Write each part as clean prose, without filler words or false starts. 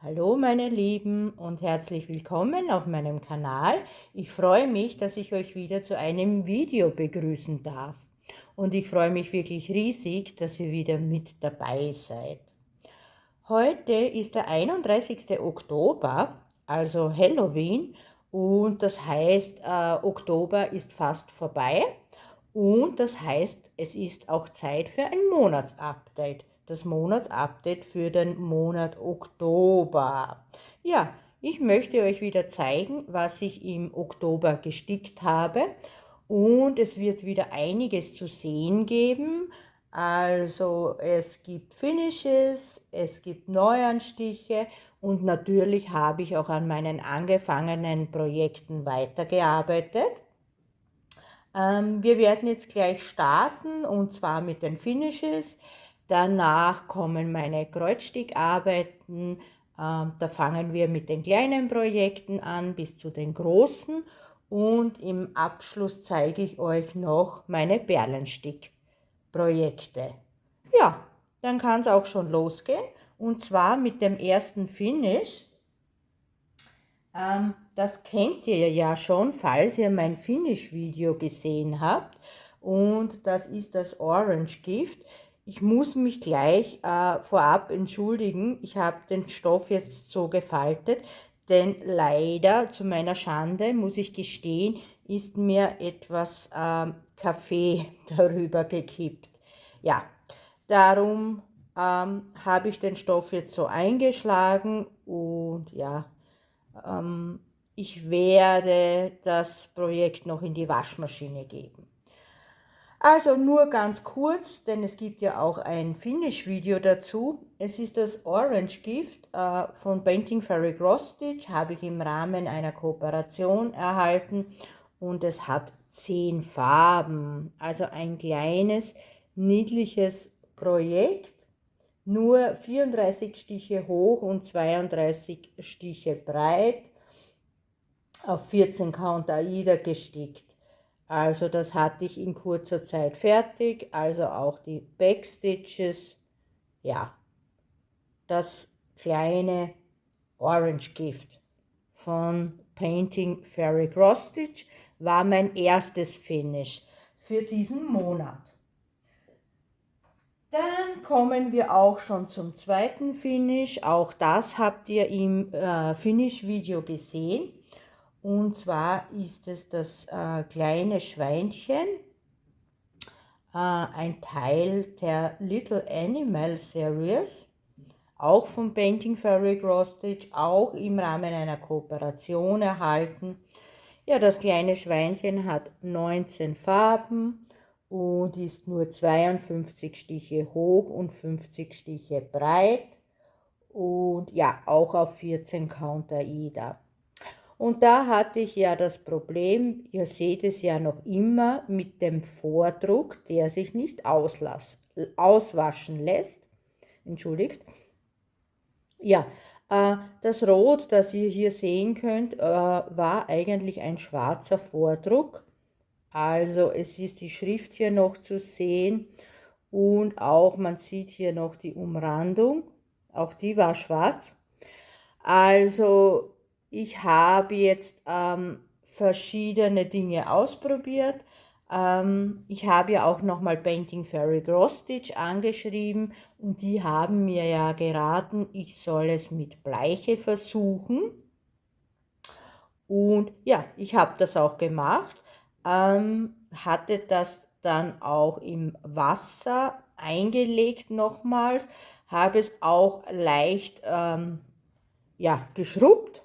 Hallo meine Lieben und herzlich willkommen auf meinem Kanal. Ich freue mich, dass ich euch wieder zu einem Video begrüßen darf. Und ich freue mich wirklich riesig, dass ihr wieder mit dabei seid. Heute ist der 31. Oktober, also Halloween, und das heißt, Oktober ist fast vorbei und das heißt, es ist auch Zeit für ein Monatsupdate. Das Monatsupdate für den Monat Oktober. Ja, ich möchte euch wieder zeigen, was ich im Oktober gestickt habe und es wird wieder einiges zu sehen geben. Also es gibt Finishes, es gibt Neuanstiche und natürlich habe ich auch an meinen angefangenen Projekten weitergearbeitet. Wir werden jetzt gleich starten und zwar mit den Finishes. Danach kommen meine Kreuzstickarbeiten. Da fangen wir mit den kleinen Projekten an bis zu den großen und im Abschluss zeige ich euch noch meine Perlenstickprojekte. Ja, dann kann es auch schon losgehen und zwar mit dem ersten Finish. Das kennt ihr ja schon, falls ihr mein Finish-Video gesehen habt. Und das ist das Orange Gift. Ich muss mich gleich vorab entschuldigen. Ich habe den Stoff jetzt so gefaltet, denn leider, zu meiner Schande, muss ich gestehen, ist mir etwas Kaffee darüber gekippt. Ja, darum habe ich den Stoff jetzt so eingeschlagen und ja, ich werde das Projekt noch in die Waschmaschine geben. Also nur ganz kurz, denn es gibt ja auch ein Finish-Video dazu. Es ist das Orange Gift von Painting Fairy Cross Stitch, habe ich im Rahmen einer Kooperation erhalten und es hat 10 Farben. Also ein kleines, niedliches Projekt, nur 34 Stiche hoch und 32 Stiche breit, auf 14 Count Aida gestickt. Also das hatte ich in kurzer Zeit fertig, also auch die Backstitches. Ja, das kleine Orange Gift von Painting Fairy Cross Stitch war mein erstes Finish für diesen Monat. Dann kommen wir auch schon zum zweiten Finish. Auch das habt ihr im Finish-Video gesehen. Und zwar ist es das kleine Schweinchen, ein Teil der Little Animal Series, auch von Painting Fairy Cross Stitch, auch im Rahmen einer Kooperation erhalten. Ja, das kleine Schweinchen hat 19 Farben und ist nur 52 Stiche hoch und 50 Stiche breit und ja, auch auf 14 Count Aida. Und da hatte ich ja das Problem, ihr seht es ja noch immer mit dem Vordruck, der sich nicht auswaschen lässt. Entschuldigt. Ja, das Rot, das ihr hier sehen könnt, war eigentlich ein schwarzer Vordruck. Also es ist die Schrift hier noch zu sehen und auch man sieht hier noch die Umrandung, auch die war schwarz. Also ich habe jetzt verschiedene Dinge ausprobiert. Ich habe ja auch nochmal Painting Fairy Cross Stitch angeschrieben und die haben mir ja geraten, ich soll es mit Bleiche versuchen. Und ja, ich habe das auch gemacht, hatte das dann auch im Wasser eingelegt nochmals, habe es auch leicht ja, geschrubbt,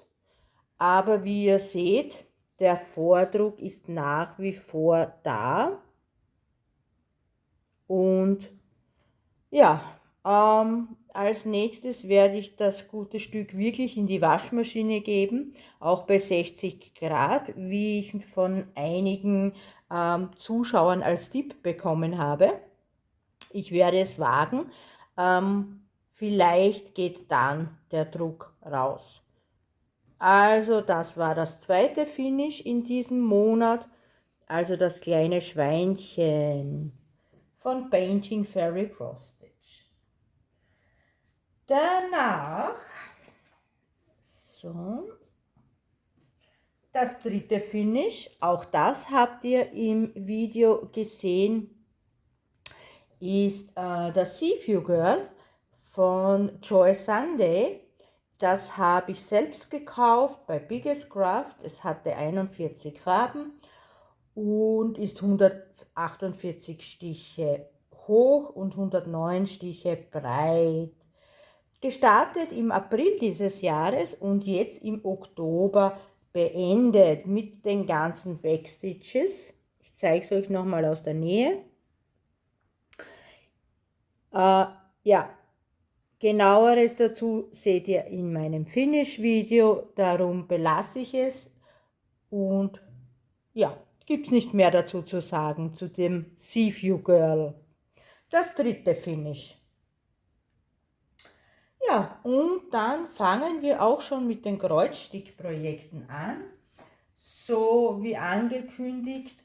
aber wie ihr seht, der Vordruck ist nach wie vor da und ja, als nächstes werde ich das gute Stück wirklich in die Waschmaschine geben, auch bei 60 Grad, wie ich von einigen Zuschauern als Tipp bekommen habe. Ich werde es wagen, vielleicht geht dann der Druck raus. Also das war das zweite Finish in diesem Monat, also das kleine Schweinchen von Painting Fairy Cross Stitch. Danach So. Das dritte Finish, auch das habt ihr im Video gesehen, ist das Seaview Girl von Joy Sunday. Das habe ich selbst gekauft bei Biggest Craft. Es hatte 41 Farben und ist 148 Stiche hoch und 109 Stiche breit. Gestartet im April dieses Jahres und jetzt im Oktober beendet mit den ganzen Backstitches. Ich zeige es euch nochmal aus der Nähe. Ja, genaueres dazu seht ihr in meinem Finish-Video, darum belasse ich es und ja, gibt es nicht mehr dazu zu sagen zu dem Seaview Girl. Das dritte Finish. Ja, und dann fangen wir auch schon mit den Kreuzstickprojekten an. So wie angekündigt,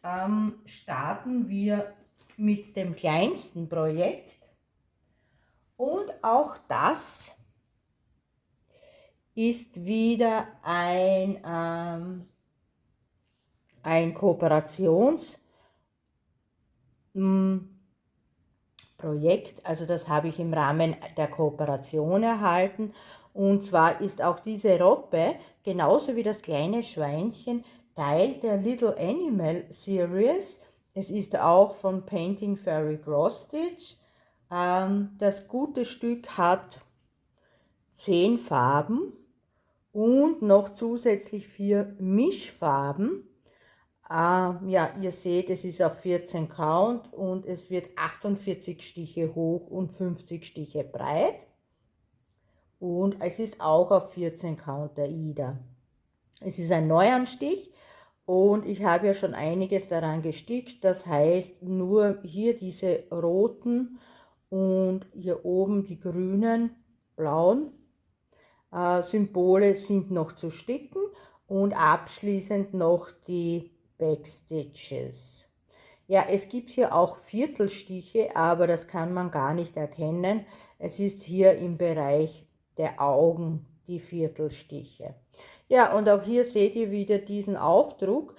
starten wir mit dem kleinsten Projekt. Und auch das ist wieder ein Kooperationsprojekt. Also das habe ich im Rahmen der Kooperation erhalten. Und zwar ist auch diese Robbe, genauso wie das kleine Schweinchen, Teil der Little Animal Series. Es ist auch von Painting Fairy Cross Stitch. Das gute Stück hat 10 Farben und noch zusätzlich 4 Mischfarben. Ja, ihr seht, es ist auf 14 Count und es wird 48 Stiche hoch und 50 Stiche breit. Und es ist auch auf 14 Count der Ida. Es ist ein Neuanstich und ich habe ja schon einiges daran gestickt. Das heißt, nur hier diese roten und hier oben die grünen, blauen Symbole sind noch zu sticken und abschließend noch die Backstitches. Ja, es gibt hier auch Viertelstiche, aber das kann man gar nicht erkennen. Es ist hier im Bereich der Augen die Viertelstiche. Ja, und auch hier seht ihr wieder diesen Aufdruck,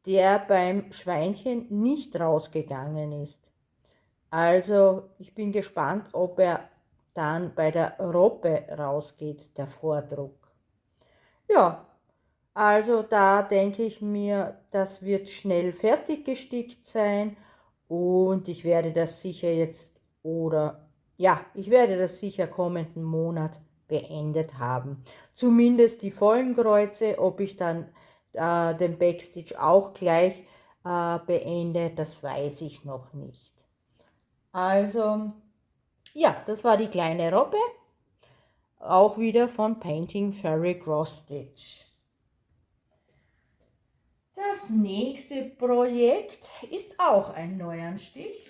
der beim Schweinchen nicht rausgegangen ist. Also ich bin gespannt, ob er dann bei der Robbe rausgeht, der Vordruck. Ja, also da denke ich mir, das wird schnell fertig gestickt sein und ich werde das sicher jetzt ich werde das sicher kommenden Monat beendet haben. Zumindest die vollen Kreuze, ob ich dann den Backstitch auch gleich beende, das weiß ich noch nicht. Also, ja, das war die kleine Robbe, auch wieder von Painting Fairy Cross Stitch. Das nächste Projekt ist auch ein Neuanstich.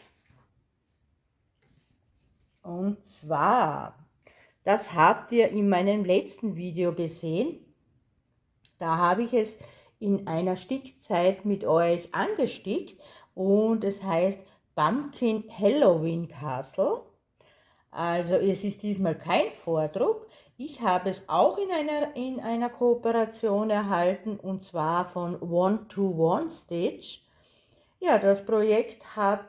Und zwar, das habt ihr in meinem letzten Video gesehen. Da habe ich es in einer Stickzeit mit euch angestickt und es heißt Pumpkin Halloween Castle. Also es ist diesmal kein Vordruck. Ich habe es auch in einer Kooperation erhalten und zwar von One-to-One Stitch. Ja, das Projekt hat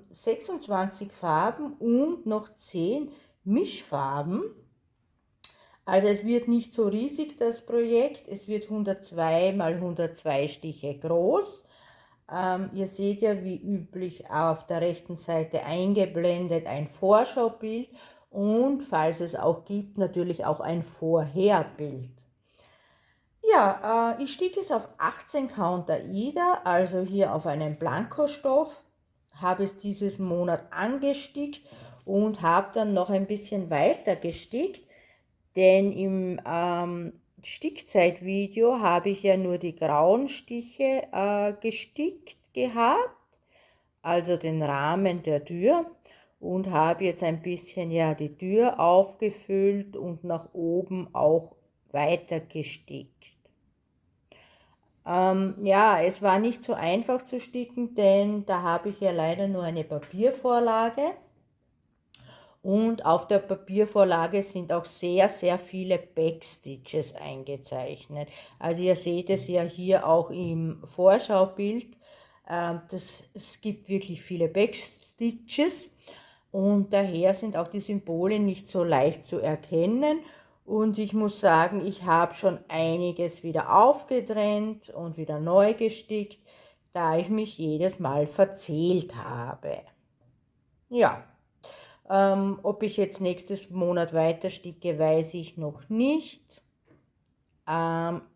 26 Farben und noch 10 Mischfarben. Also es wird nicht so riesig, das Projekt. Es wird 102 mal 102 Stiche groß. Ihr seht ja wie üblich auf der rechten Seite eingeblendet ein Vorschaubild und falls es auch gibt, natürlich auch ein Vorherbild. Ja, ich sticke es auf 18 Count Aida, also hier auf einen Blankostoff, habe es dieses Monat angestickt und habe dann noch ein bisschen weiter gestickt, denn im Stickzeitvideo habe ich ja nur die grauen Stiche gestickt gehabt, also den Rahmen der Tür und habe jetzt ein bisschen ja die Tür aufgefüllt und nach oben auch weiter gestickt. Ja, es war nicht so einfach zu sticken, denn da habe ich ja leider nur eine Papiervorlage Und auf der Papiervorlage sind auch sehr, sehr viele Backstitches eingezeichnet. Also ihr seht es ja hier auch im Vorschaubild. Es gibt wirklich viele Backstitches und daher sind auch die Symbole nicht so leicht zu erkennen. Und ich muss sagen, ich habe schon einiges wieder aufgetrennt und wieder neu gestickt, da ich mich jedes Mal verzählt habe. Ja. Ob ich jetzt nächstes Monat weiter sticke, weiß ich noch nicht.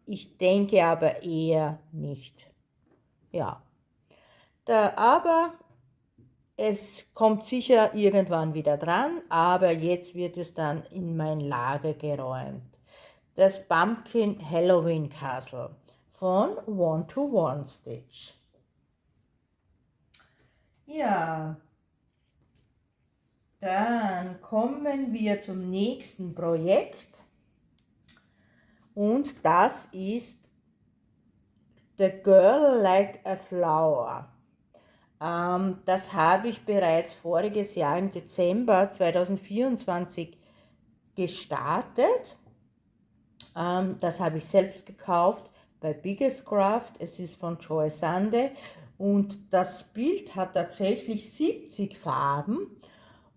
Ich denke aber eher nicht. Ja. Aber es kommt sicher irgendwann wieder dran, aber jetzt wird es dann in mein Lager geräumt. Das Pumpkin Halloween Castle von One-to-One Stitch. Ja. Dann kommen wir zum nächsten Projekt und das ist The Girl Like a Flower. Das habe ich bereits voriges Jahr im Dezember 2024 gestartet. Das habe ich selbst gekauft bei Biggest Craft. Es ist von Joy Sunday und das Bild hat tatsächlich 70 Farben.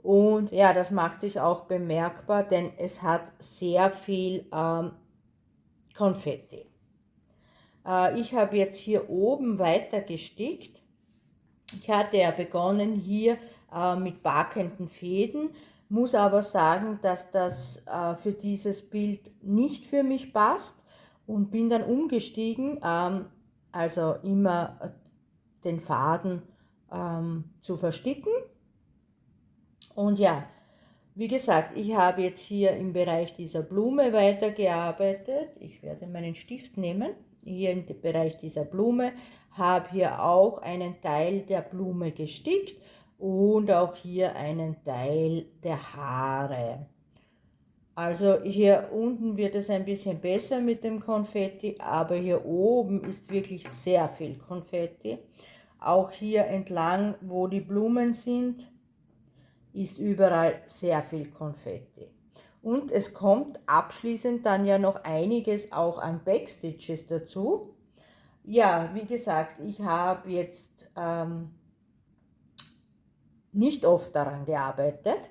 Und ja, das macht sich auch bemerkbar, denn es hat sehr viel Konfetti. Ich habe jetzt hier oben weiter gestickt. Ich hatte ja begonnen hier mit backenden Fäden, muss aber sagen, dass das für dieses Bild nicht für mich passt und bin dann umgestiegen, also immer den Faden zu versticken. Und ja, wie gesagt, ich habe jetzt hier im Bereich dieser Blume weitergearbeitet. Ich werde meinen Stift nehmen. Hier im Bereich dieser Blume habe hier auch einen Teil der Blume gestickt und auch hier einen Teil der Haare. Also hier unten wird es ein bisschen besser mit dem Konfetti, aber hier oben ist wirklich sehr viel Konfetti. Auch hier entlang, wo die Blumen sind, ist überall sehr viel Konfetti. Und es kommt abschließend dann ja noch einiges auch an Backstitches dazu. Ja, wie gesagt, ich habe jetzt nicht oft daran gearbeitet.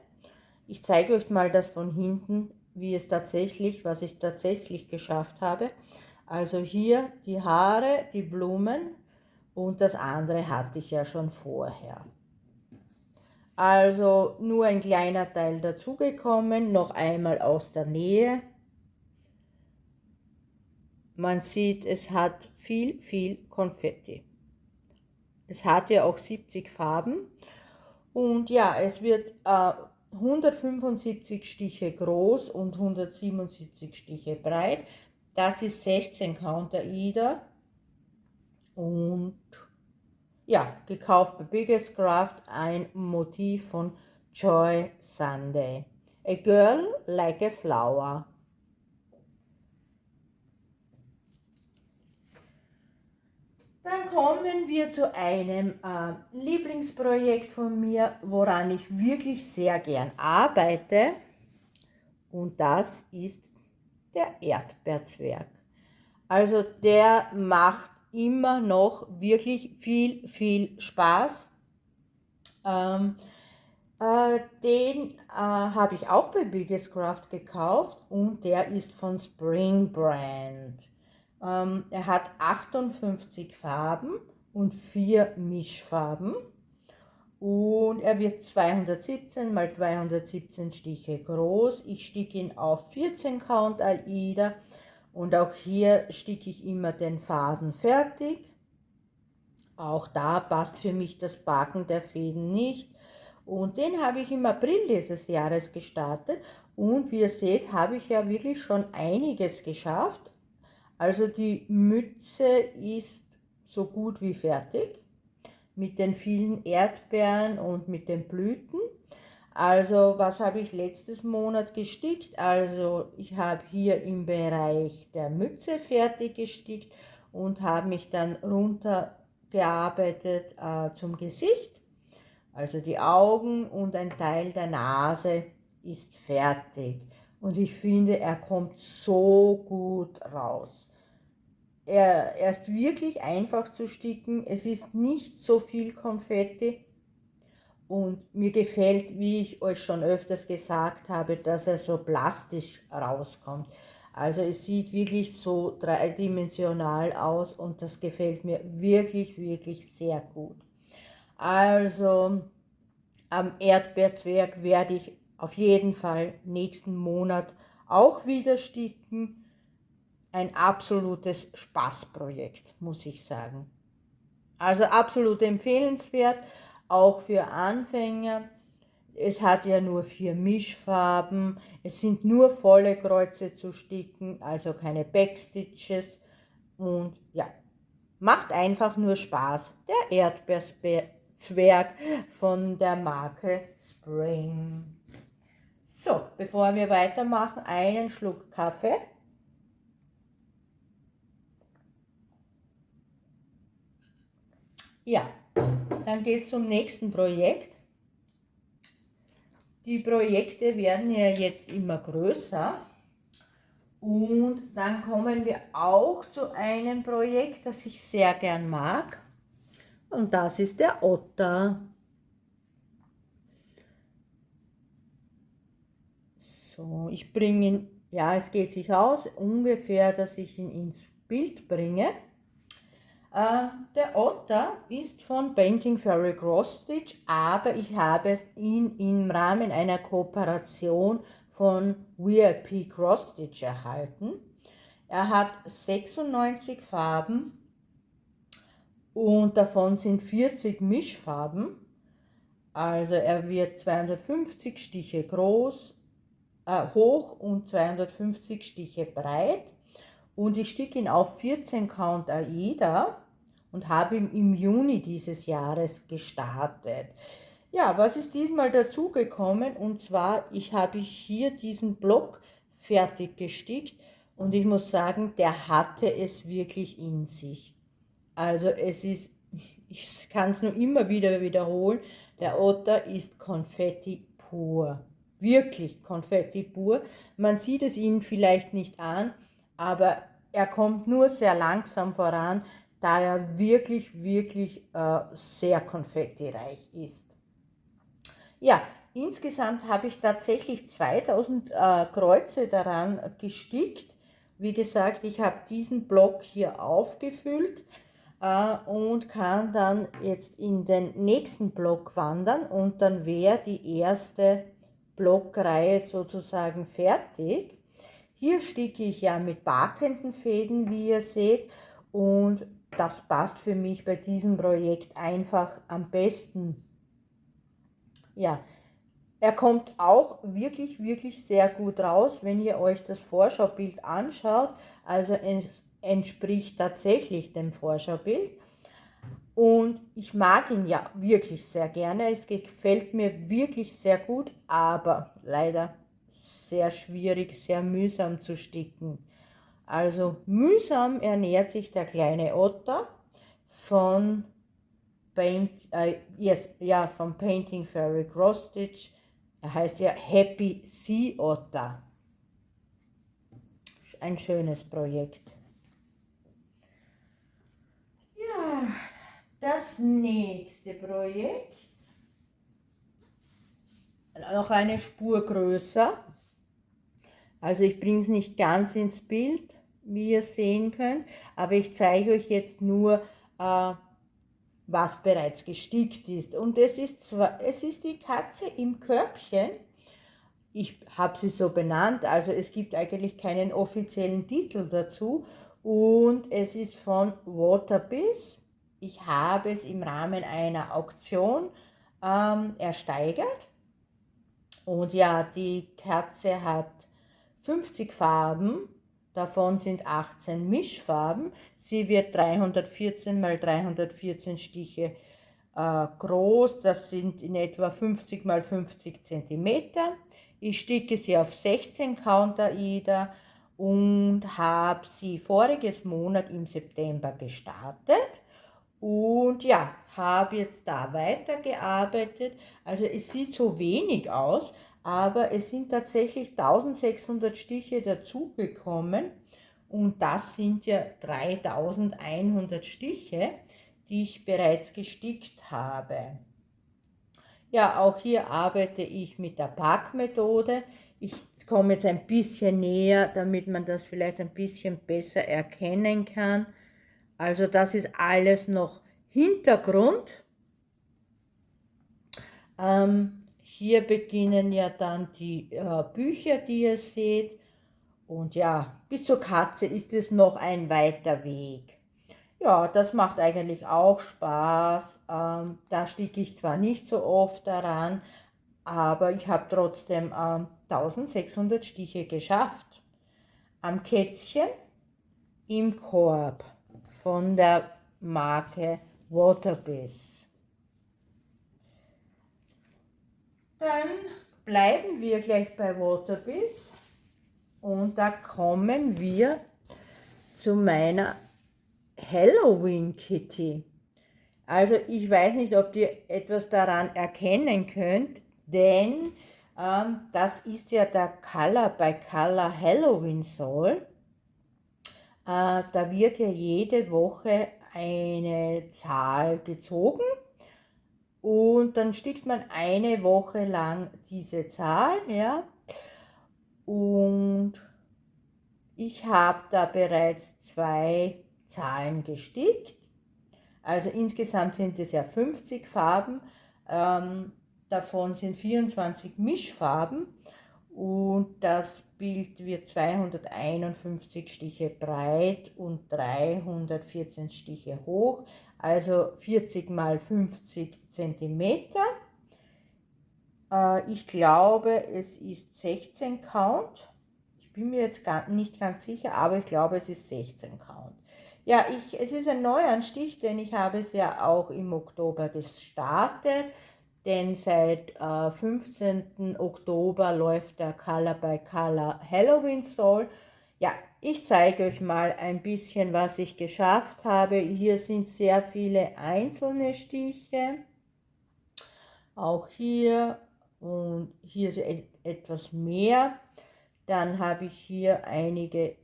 Ich zeige euch mal das von hinten, was ich tatsächlich geschafft habe. Also hier die Haare, die Blumen und das andere hatte ich ja schon vorher. Also nur ein kleiner Teil dazugekommen, noch einmal aus der Nähe. Man sieht, es hat viel Konfetti. Es hat ja auch 70 Farben und ja, es wird 175 Stiche groß und 177 Stiche breit. Das ist 16 Count Aida und ja, gekauft bei Biggest Craft, ein Motiv von Joy Sunday. A Girl Like a Flower. Dann kommen wir zu einem Lieblingsprojekt von mir, woran ich wirklich sehr gern arbeite. Und das ist der Erdbeerzwerg. Also der macht immer noch wirklich viel Spaß. Den habe ich auch bei Biggest Craft gekauft und der ist von Spring Brand. Er hat 58 Farben und 4 Mischfarben und er wird 217 x 217 Stiche groß. Ich sticke ihn auf 14 Count Aida und auch hier sticke ich immer den Faden fertig. Auch da passt für mich das Backen der Fäden nicht. Und den habe ich im April dieses Jahres gestartet und wie ihr seht, habe ich ja wirklich schon einiges geschafft. Also die Mütze ist so gut wie fertig mit den vielen Erdbeeren und mit den Blüten. Also was habe ich letztes Monat gestickt? Also ich habe hier im Bereich der Mütze fertig gestickt und habe mich dann runter gearbeitet zum Gesicht. Also die Augen und ein Teil der Nase ist fertig. Und ich finde, er kommt so gut raus. Er ist wirklich einfach zu sticken. Es ist nicht so viel Konfetti. Und mir gefällt, wie ich euch schon öfters gesagt habe, dass er so plastisch rauskommt. Also es sieht wirklich so dreidimensional aus und das gefällt mir wirklich, wirklich sehr gut. Also am Erdbeerzwerg werde ich auf jeden Fall nächsten Monat auch wieder sticken. Ein absolutes Spaßprojekt, muss ich sagen. Also absolut empfehlenswert, auch für Anfänger. Es hat ja nur 4 Mischfarben, es sind nur volle Kreuze zu sticken, also keine Backstitches und ja, macht einfach nur Spaß. Der Erdbeerzwerg von der Marke Spring. So, bevor wir weitermachen, einen Schluck Kaffee. Ja, dann geht es zum nächsten Projekt. Die Projekte werden ja jetzt immer größer und dann kommen wir auch zu einem Projekt, das ich sehr gern mag, und das ist der Otter. So, ich bringe ihn, ja, es geht sich aus, ungefähr, dass ich ihn ins Bild bringe. Der Otter ist von Painting Fairy Cross Stitch, aber ich habe ihn im Rahmen einer Kooperation von VIP Cross Stitch erhalten. Er hat 96 Farben und davon sind 40 Mischfarben. Also er wird 250 Stiche hoch und 250 Stiche breit. Und ich sticke ihn auf 14 Count Aida und habe ihn im Juni dieses Jahres gestartet. Ja, was ist diesmal dazugekommen? Und zwar, ich habe hier diesen Block fertig gestickt und ich muss sagen, der hatte es wirklich in sich. Also es ist, ich kann es nur immer wieder wiederholen, der Otter ist Konfetti pur. Wirklich Konfetti pur. Man sieht es ihm vielleicht nicht an, aber er kommt nur sehr langsam voran, da er wirklich, wirklich sehr konfettireich ist. Ja, insgesamt habe ich tatsächlich 2000 Kreuze daran gestickt. Wie gesagt, ich habe diesen Block hier aufgefüllt und kann dann jetzt in den nächsten Block wandern und dann wäre die erste Blockreihe sozusagen fertig. Hier sticke ich ja mit bakenden Fäden, wie ihr seht, und das passt für mich bei diesem Projekt einfach am besten. Ja, er kommt auch wirklich, wirklich sehr gut raus, wenn ihr euch das Vorschaubild anschaut. Also es entspricht tatsächlich dem Vorschaubild. Und ich mag ihn ja wirklich sehr gerne. Es gefällt mir wirklich sehr gut, aber leider sehr schwierig, sehr mühsam zu sticken. Also mühsam ernährt sich der kleine Otter von von Painting Fairy Cross Stitch. Er heißt ja Happy Sea Otter. Ein schönes Projekt. Ja, das nächste Projekt, noch eine Spur größer. Also ich bringe es nicht ganz ins Bild, wie ihr sehen könnt, aber ich zeige euch jetzt nur, was bereits gestickt ist. Und es ist die Katze im Körbchen. Ich habe sie so benannt, also es gibt eigentlich keinen offiziellen Titel dazu. Und es ist von Waterbiz. Ich habe es im Rahmen einer Auktion ersteigert. Und ja, die Katze hat 50 Farben, davon sind 18 Mischfarben. Sie wird 314 x 314 Stiche groß, das sind in etwa 50 x 50 cm. Ich sticke sie auf 16 Count Aida und habe sie voriges Monat im September gestartet. Und ja, habe jetzt da weitergearbeitet. Also es sieht so wenig aus, aber es sind tatsächlich 1600 Stiche dazugekommen. Und das sind ja 3100 Stiche, die ich bereits gestickt habe. Ja, auch hier arbeite ich mit der Packmethode. Ich komme jetzt ein bisschen näher, damit man das vielleicht ein bisschen besser erkennen kann. Also das ist alles noch Hintergrund. Hier beginnen ja dann die Bücher, die ihr seht. Und ja, bis zur Katze ist es noch ein weiter Weg. Ja, das macht eigentlich auch Spaß. Da sticke ich zwar nicht so oft daran, aber ich habe trotzdem 1600 Stiche geschafft. Am Kätzchen im Korb von der Marke Waterbiz. Dann bleiben wir gleich bei Waterbiz und da kommen wir zu meiner Halloween Kitty. Also ich weiß nicht, ob ihr etwas daran erkennen könnt, denn das ist ja der Color by Color Halloween Soul. Da wird ja jede Woche eine Zahl gezogen und dann stickt man eine Woche lang diese Zahl, ja. Und ich habe da bereits 2 Zahlen gestickt. Also insgesamt sind es ja 50 Farben, davon sind 24 Mischfarben und das Bild wird 251 Stiche breit und 314 Stiche hoch, also 40 mal 50 cm. Ich glaube, es ist 16 Count. Ich bin mir jetzt nicht ganz sicher, aber ich glaube, es ist 16 Count. Ja, es ist ein Neuanstich, denn ich habe es ja auch im Oktober gestartet, denn seit 15. Oktober läuft der Color by Color Halloween Soul. Ja, ich zeige euch mal ein bisschen, was ich geschafft habe. Hier sind sehr viele einzelne Stiche, auch hier und hier ist etwas mehr. Dann habe ich hier einige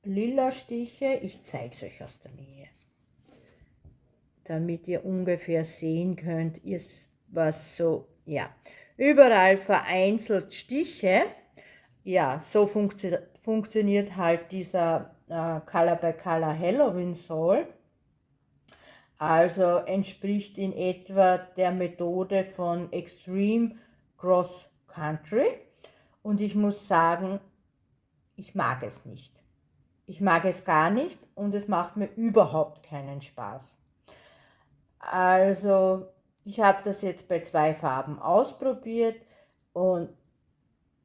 lila Stiche. Ich zeige es euch aus der Nähe, damit ihr ungefähr sehen könnt, was so, ja, überall vereinzelt Stiche. Ja, so funktioniert halt dieser Color by Color Halloween Soul. Also entspricht in etwa der Methode von Extreme Cross Country. Und ich muss sagen, ich mag es nicht. Ich mag es gar nicht und es macht mir überhaupt keinen Spaß. Also ich habe das jetzt bei 2 Farben ausprobiert und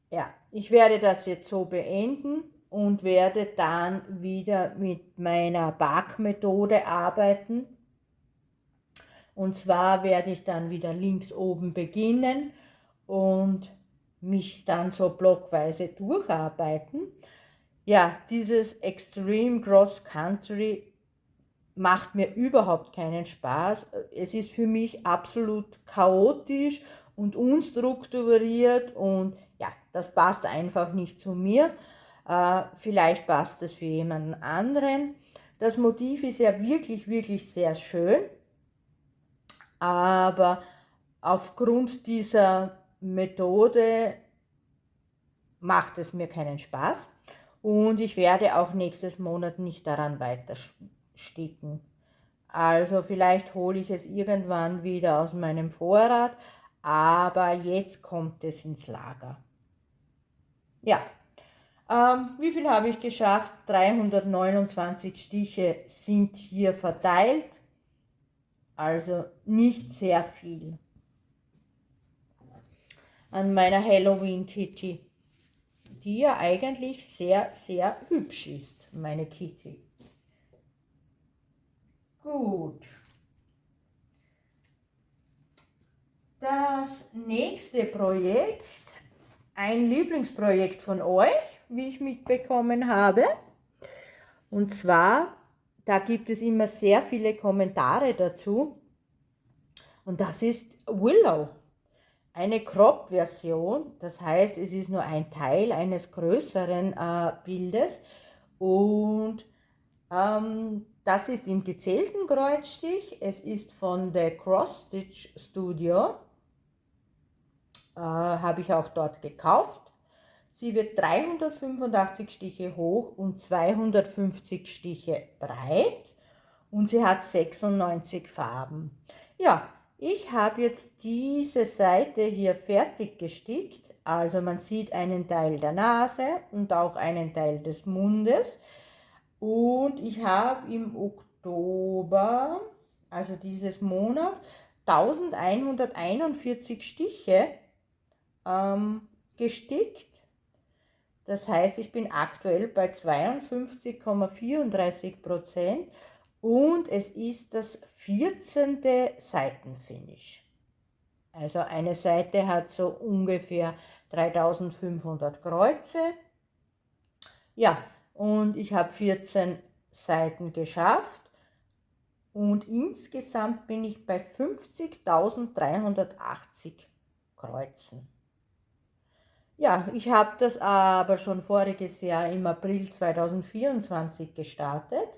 ja, ich werde das jetzt so beenden und werde dann wieder mit meiner Backmethode arbeiten. Und zwar werde ich dann wieder links oben beginnen und mich dann so blockweise durcharbeiten. Ja, dieses Extreme Cross Country macht mir überhaupt keinen Spaß. Es ist für mich absolut chaotisch und unstrukturiert und ja, das passt einfach nicht zu mir. Vielleicht passt es für jemanden anderen. Das Motiv ist ja wirklich, wirklich sehr schön, aber aufgrund dieser Methode macht es mir keinen Spaß. Und ich werde auch nächstes Monat nicht daran weiter sticken. Also vielleicht hole ich es irgendwann wieder aus meinem Vorrat, aber jetzt kommt es ins Lager. Ja, wie viel habe ich geschafft? 329 Stiche sind hier verteilt, also nicht sehr viel. An meiner Halloween Kitty, die ja eigentlich sehr, sehr hübsch ist, meine Kitty. Gut. Das nächste Projekt, ein Lieblingsprojekt von euch, wie ich mitbekommen habe, und zwar da gibt es immer sehr viele Kommentare dazu. Und das ist Willow. Eine Crop-Version, das heißt, es ist nur ein Teil eines größeren Bildes und das ist im gezählten Kreuzstich. Es ist von der Cross Stitch Studio, habe ich auch dort gekauft. Sie wird 385 Stiche hoch und 250 Stiche breit und sie hat 96 Farben. Ja, ich habe jetzt diese Seite hier fertig gestickt. Also man sieht einen Teil der Nase und auch einen Teil des Mundes. Und ich habe im Oktober, also dieses Monat, 1141 Stiche gestickt. Das heißt, ich bin aktuell bei 52,34% und es ist das 14. Seitenfinish. Also eine Seite hat so ungefähr 3500 Kreuze. Ja, und ich habe 14 Seiten geschafft und insgesamt bin ich bei 50.380 Kreuzen. Ja, ich habe das aber schon voriges Jahr im April 2024 gestartet.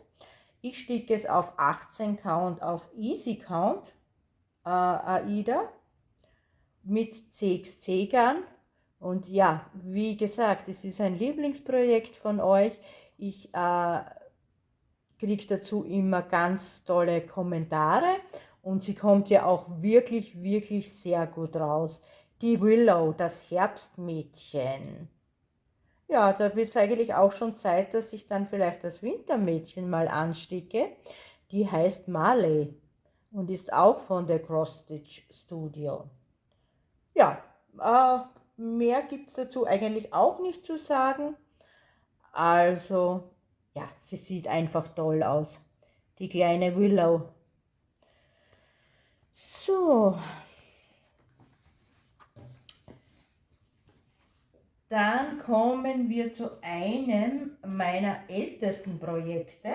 Ich sticke es auf 18 Count auf Easy Count AIDA mit CXC-Garn. Und ja, wie gesagt, es ist ein Lieblingsprojekt von euch. Ich kriege dazu immer ganz tolle Kommentare und sie kommt ja auch wirklich, wirklich sehr gut raus. Die Willow, das Herbstmädchen. Ja, da wird es eigentlich auch schon Zeit, dass ich dann vielleicht das Wintermädchen mal ansticke. Die heißt Marley und ist auch von der Cross Stitch Studio. Ja, mehr gibt es dazu eigentlich auch nicht zu sagen. Also, ja, sie sieht einfach toll aus, die kleine Willow. So, dann kommen wir zu einem meiner ältesten Projekte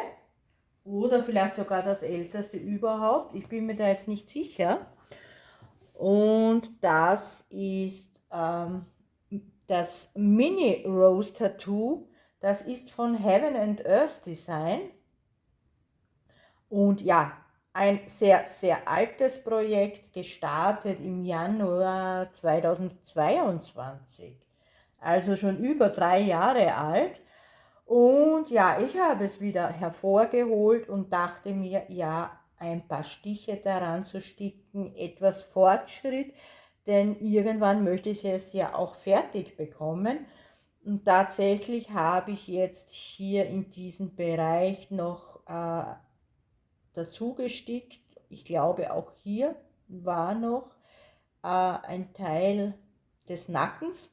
oder vielleicht sogar das älteste überhaupt. Ich bin mir da jetzt nicht sicher. Und das ist das Mini Rose Tattoo. Das ist von Heaven and Earth Design. Und ja, ein sehr, sehr altes Projekt, gestartet im Januar 2022. Also schon über 3 Jahre alt. Und ja, ich habe es wieder hervorgeholt und dachte mir, ja, ein paar Stiche daran zu sticken, etwas Fortschritt, denn irgendwann möchte ich es ja auch fertig bekommen. Und tatsächlich habe ich jetzt hier in diesem Bereich noch dazu gestickt. Ich glaube, auch hier war noch ein Teil des Nackens.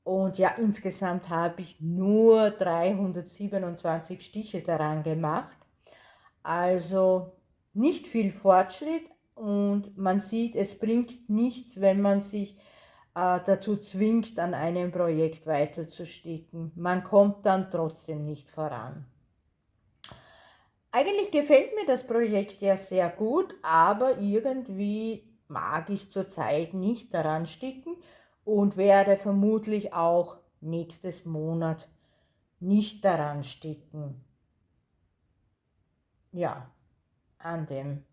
Und ja, insgesamt habe ich nur 327 Stiche daran gemacht. Also nicht viel Fortschritt und man sieht, es bringt nichts, wenn man sich dazu zwingt, an einem Projekt weiter zu sticken. Man kommt dann trotzdem nicht voran. Eigentlich gefällt mir das Projekt ja sehr gut, aber irgendwie mag ich zurzeit nicht daran sticken und werde vermutlich auch nächstes Monat nicht daran sticken. Ja, an dem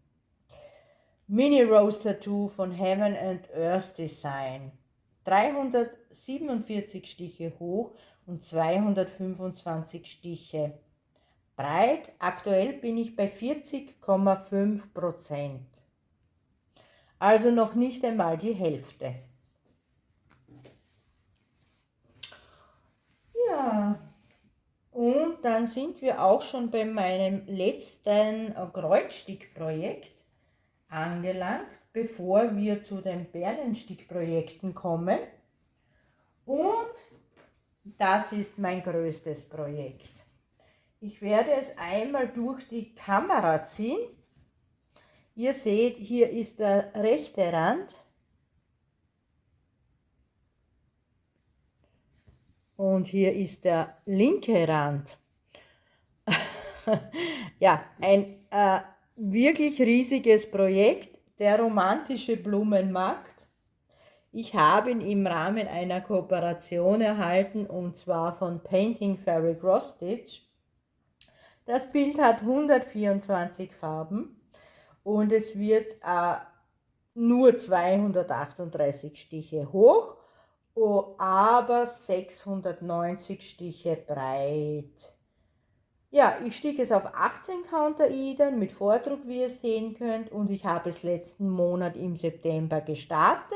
Mini Rose Tattoo von Heaven and Earth Design. 347 Stiche hoch und 225 Stiche breit. Aktuell bin ich bei 40,5%. Also noch nicht einmal die Hälfte. Ja, und dann sind wir auch schon bei meinem letzten Kreuzstickprojekt angelangt, bevor wir zu den Perlenstickprojekten kommen. Und das ist mein größtes Projekt. Ich werde es einmal durch die Kamera ziehen. Ihr seht, hier ist der rechte Rand. Und hier ist der linke Rand. Ja, ein wirklich riesiges Projekt, der romantische Blumenmarkt. Ich habe ihn im Rahmen einer Kooperation erhalten, und zwar von Painting Fairy Cross Stitch. Das Bild hat 124 Farben und es wird nur 238 Stiche hoch, aber 690 Stiche breit. Ja, ich sticke es auf 18 Counter-Iden mit Vordruck, wie ihr sehen könnt, und ich habe es letzten Monat im September gestartet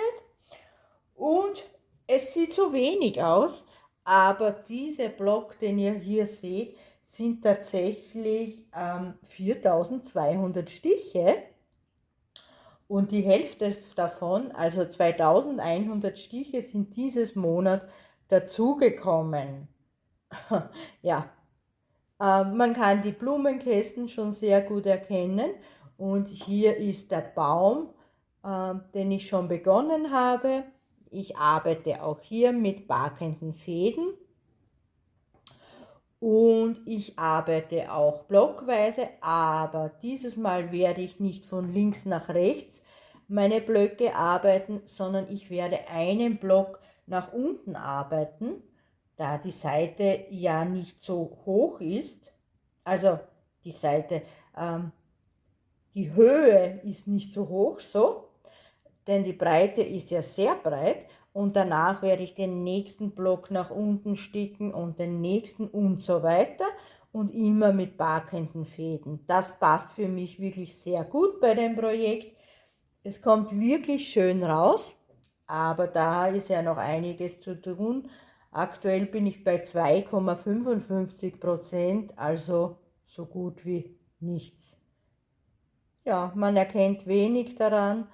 und es sieht so wenig aus, aber dieser Block, den ihr hier seht, sind tatsächlich 4200 Stiche und die Hälfte davon, also 2100 Stiche, sind dieses Monat dazugekommen. Ja, man kann die Blumenkästen schon sehr gut erkennen und hier ist der Baum, den ich schon begonnen habe. Ich arbeite auch hier mit barkenden Fäden und ich arbeite auch blockweise, aber dieses Mal werde ich nicht von links nach rechts meine Blöcke arbeiten, sondern ich werde einen Block nach unten arbeiten, da die Seite ja nicht so hoch ist. Also die Seite, die Höhe ist nicht so hoch, so, denn die Breite ist ja sehr breit, und danach werde ich den nächsten Block nach unten sticken und den nächsten und so weiter und immer mit barkenden Fäden. Das passt für mich wirklich sehr gut bei dem Projekt. Es kommt wirklich schön raus, aber da ist ja noch einiges zu tun. Aktuell bin ich bei 2,55%, also so gut wie nichts. Ja, man erkennt wenig daran,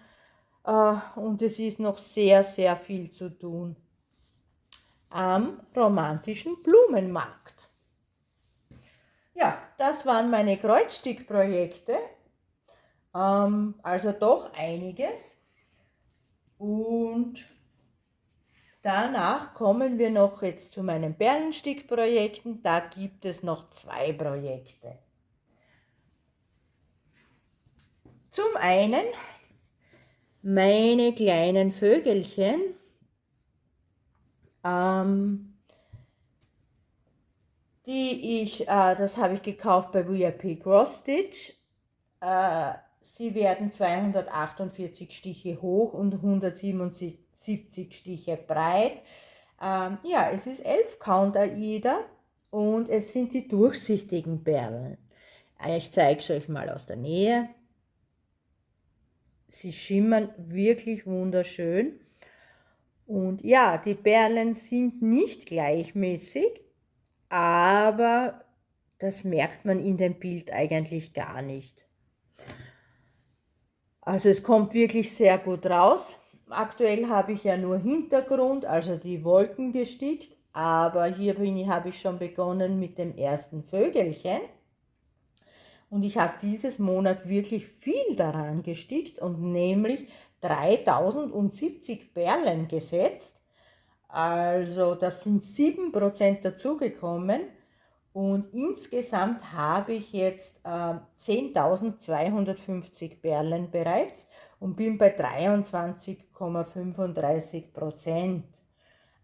und es ist noch sehr, sehr viel zu tun am romantischen Blumenmarkt. Ja, das waren meine Kreuzstickprojekte, also doch einiges. Und danach kommen wir noch jetzt zu meinen Perlenstickprojekten. Da gibt es noch 2 Projekte. Zum einen meine kleinen Vögelchen, das habe ich gekauft bei VIP Cross Stitch. Sie werden 248 Stiche hoch und 177 Stiche breit. Ja, es ist 11 Count AIDA und es sind die durchsichtigen Perlen. Ich zeige es euch mal aus der Nähe. Sie schimmern wirklich wunderschön. Und ja, die Perlen sind nicht gleichmäßig, aber das merkt man in dem Bild eigentlich gar nicht. Also es kommt wirklich sehr gut raus. Aktuell habe ich ja nur Hintergrund, also die Wolken gestickt, aber hier habe ich schon begonnen mit dem ersten Vögelchen. Und ich habe dieses Monat wirklich viel daran gestickt und nämlich 3070 Perlen gesetzt. Also das sind 7% dazugekommen und insgesamt habe ich jetzt 10.250 Perlen bereits und bin bei 23,35%.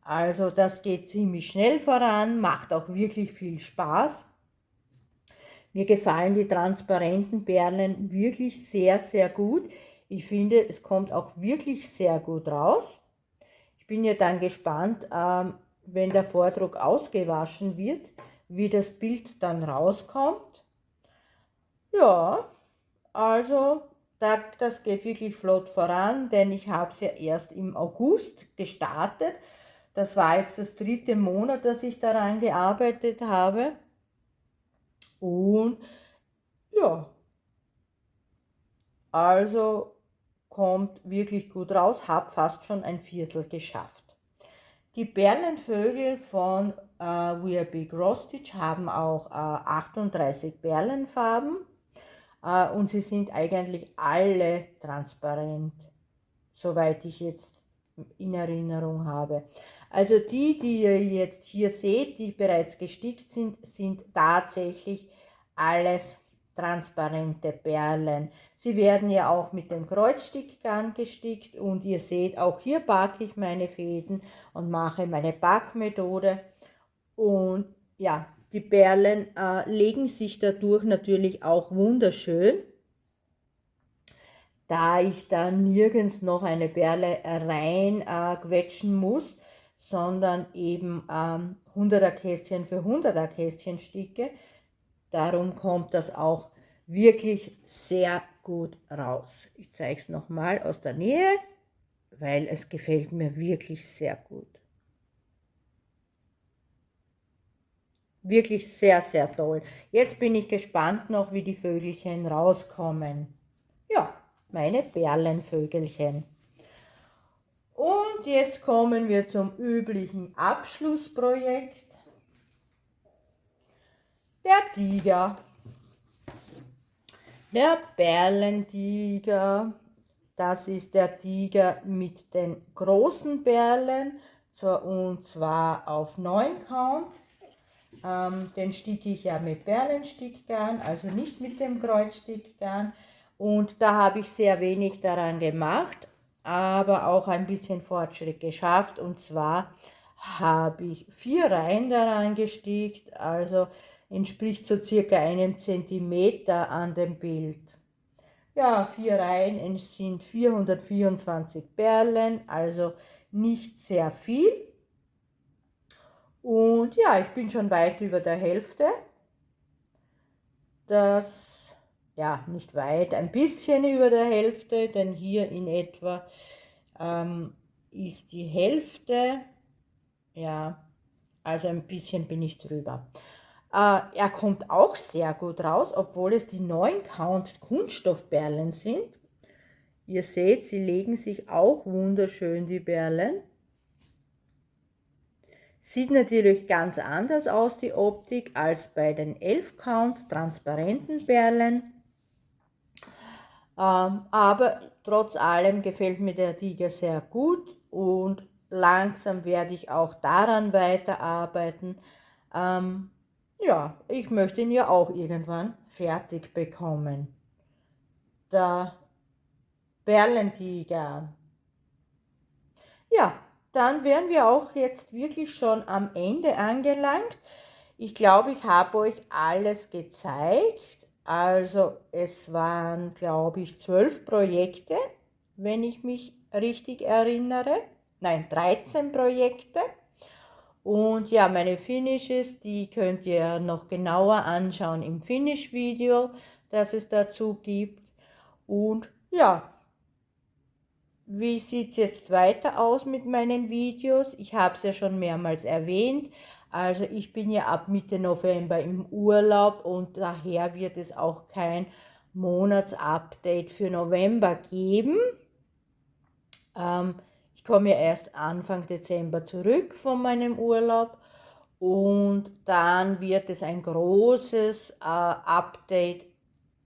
Also das geht ziemlich schnell voran, macht auch wirklich viel Spaß. Mir gefallen die transparenten Perlen wirklich sehr, sehr gut. Ich finde, es kommt auch wirklich sehr gut raus. Ich bin ja dann gespannt, wenn der Vordruck ausgewaschen wird, wie das Bild dann rauskommt. Ja, also das geht wirklich flott voran, denn ich habe es ja erst im August gestartet. Das war jetzt das 3. Monat, dass ich daran gearbeitet habe. Und ja, also kommt wirklich gut raus, habe fast schon ein Viertel geschafft. Die Perlenvögel von We Are Big Cross Stitch haben auch 38 Perlenfarben und sie sind eigentlich alle transparent, soweit ich jetzt in Erinnerung habe. Also die ihr jetzt hier seht, die bereits gestickt sind, sind tatsächlich alles transparente Perlen. Sie werden ja auch mit dem Kreuzstickgarn gestickt und ihr seht, auch hier backe ich meine Fäden und mache meine Backmethode. Und ja, die Perlen legen sich dadurch natürlich auch wunderschön, da ich da nirgends noch eine Perle rein quetschen muss, sondern eben 100er Kästchen für 100er Kästchen sticke. Darum kommt das auch wirklich sehr gut raus. Ich zeige es nochmal aus der Nähe, weil es gefällt mir wirklich sehr gut. Wirklich sehr, sehr toll. Jetzt bin ich gespannt noch, wie die Vögelchen rauskommen. Ja, meine Perlenvögelchen. Und jetzt kommen wir zum üblichen Abschlussprojekt. Der Tiger. Der Perlentiger. Das ist der Tiger mit den großen Perlen, und zwar auf 9 Count. Den sticke ich ja mit Perlenstickgarn, also nicht mit dem Kreuzstickgarn. Und da habe ich sehr wenig daran gemacht, aber auch ein bisschen Fortschritt geschafft. Und zwar habe ich 4 Reihen daran gestickt, also entspricht so circa einem Zentimeter an dem Bild. Ja, 4 Reihen, es sind 424 Perlen, also nicht sehr viel. Und ja, ich bin schon weit über der Hälfte. Das, ja, nicht weit, ein bisschen über der Hälfte, denn hier in etwa ist die Hälfte, ja, also ein bisschen bin ich drüber. Er kommt auch sehr gut raus, obwohl es die 9 Count Kunststoffperlen sind. Ihr seht, sie legen sich auch wunderschön, die Perlen. Sieht natürlich ganz anders aus, die Optik, als bei den 11 Count transparenten Perlen. Aber trotz allem gefällt mir der Tiger sehr gut und langsam werde ich auch daran weiterarbeiten. Ja, ich möchte ihn ja auch irgendwann fertig bekommen. Der Perlentiger. Ja, dann wären wir auch jetzt wirklich schon am Ende angelangt. Ich glaube, ich habe euch alles gezeigt. Also es waren, glaube ich, 12 Projekte, wenn ich mich richtig erinnere. Nein, 13 Projekte. Und ja, meine Finishes, die könnt ihr noch genauer anschauen im Finish-Video, das es dazu gibt. Und ja, wie sieht es jetzt weiter aus mit meinen Videos? Ich habe es ja schon mehrmals erwähnt. Also ich bin ja ab Mitte November im Urlaub und daher wird es auch kein Monatsupdate für November geben. Ich komme ja erst Anfang Dezember zurück von meinem Urlaub und dann wird es ein großes Update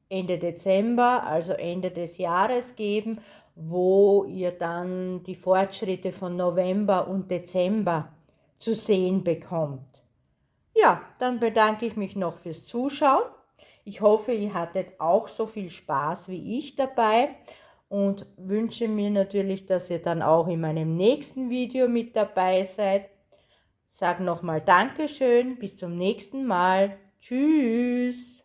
Ende Dezember, also Ende des Jahres geben, wo ihr dann die Fortschritte von November und Dezember zu sehen bekommt. Ja, dann bedanke ich mich noch fürs Zuschauen. Ich hoffe, ihr hattet auch so viel Spaß wie ich dabei und wünsche mir natürlich, dass ihr dann auch in meinem nächsten Video mit dabei seid. Sag nochmal Dankeschön, bis zum nächsten Mal. Tschüss.